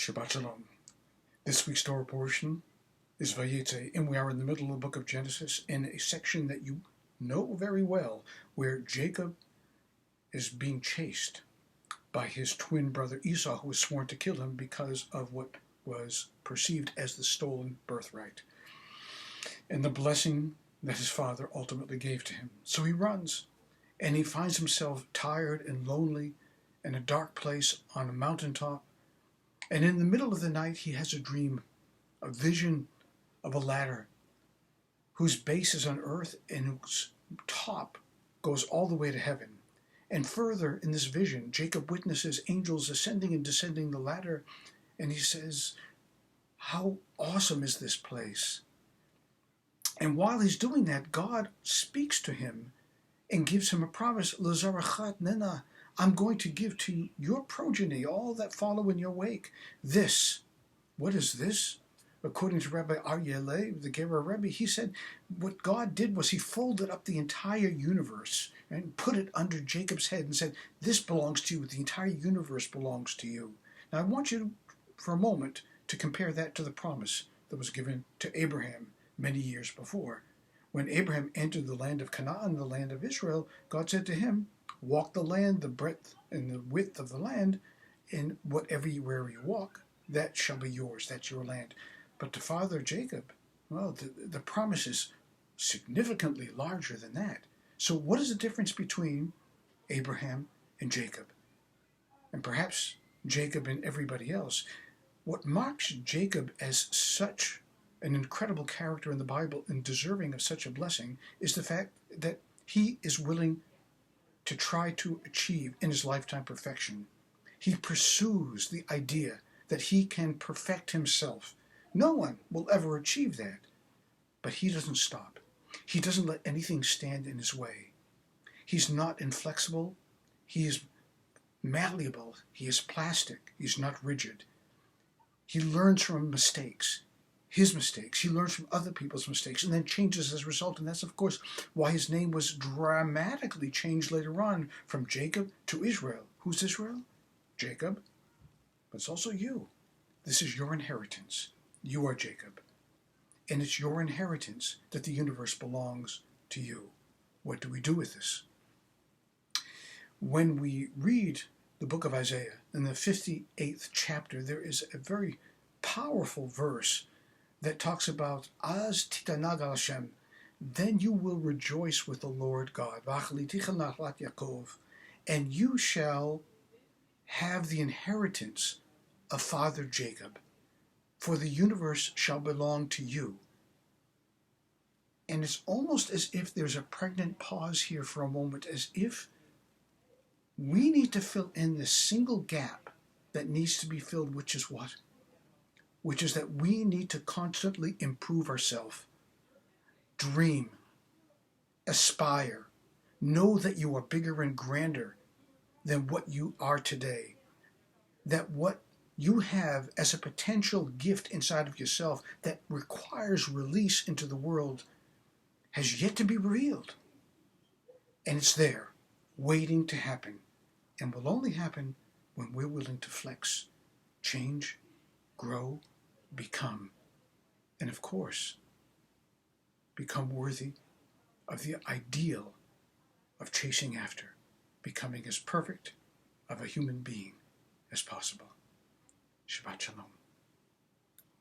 Shabbat Shalom. This week's Torah portion is Vayaytzay, and we are in the middle of the book of Genesis in a section that you know very well, where Jacob is being chased by his twin brother Esau, who was sworn to kill him because of what was perceived as the stolen birthright, and the blessing that his father ultimately gave to him. So he runs, and he finds himself tired and lonely in a dark place on a mountaintop. And in the middle of the night, he has a dream, a vision of a ladder whose base is on earth and whose top goes all the way to heaven. And further in this vision, Jacob witnesses angels ascending and descending the ladder, and he says, how awesome is this place? And while he's doing that, God speaks to him and gives him a promise, L'zarachat nena, I'm going to give to your progeny, all that follow in your wake, this. What is this? According to Rabbi Aryeh, the Gera Rebbe, he said what God did was he folded up the entire universe and put it under Jacob's head and said, this belongs to you, the entire universe belongs to you. Now I want you for a moment to compare that to the promise that was given to Abraham many years before. When Abraham entered the land of Canaan, the land of Israel, God said to him, walk the land, the breadth and the width of the land, and wherever you walk, that shall be yours, that's your land. But to Father Jacob, well, the promise is significantly larger than that. So what is the difference between Abraham and Jacob? And perhaps Jacob and everybody else. What marks Jacob as such an incredible character in the Bible and deserving of such a blessing is the fact that he is willing to try to achieve in his lifetime perfection. He pursues the idea that he can perfect himself. No one will ever achieve that, but he doesn't stop. He doesn't let anything stand in his way. He's not inflexible. He is malleable. He is plastic. He's not rigid. He learns from mistakes. His mistakes. He learns from other people's mistakes and then changes as a result. And that's, of course, why his name was dramatically changed later on from Jacob to Israel. Who's Israel? Jacob. But it's also you. This is your inheritance. You are Jacob. And it's your inheritance that the universe belongs to you. What do we do with this? When we read the book of Isaiah, in the 58th chapter, there is a very powerful verse that talks about Az titanag al Hashem, then you will rejoice with the Lord God, and you shall have the inheritance of Father Jacob, for the universe shall belong to you. And it's almost as if there's a pregnant pause here for a moment, as if we need to fill in this single gap that needs to be filled, which is what? Which is that we need to constantly improve ourselves. Dream. Aspire. Know that you are bigger and grander than what you are today. That what you have as a potential gift inside of yourself that requires release into the world has yet to be revealed. And it's there, waiting to happen. And will only happen when we're willing to flex, change, grow, become, and of course, become worthy of the ideal of chasing after, becoming as perfect of a human being as possible. Shabbat Shalom.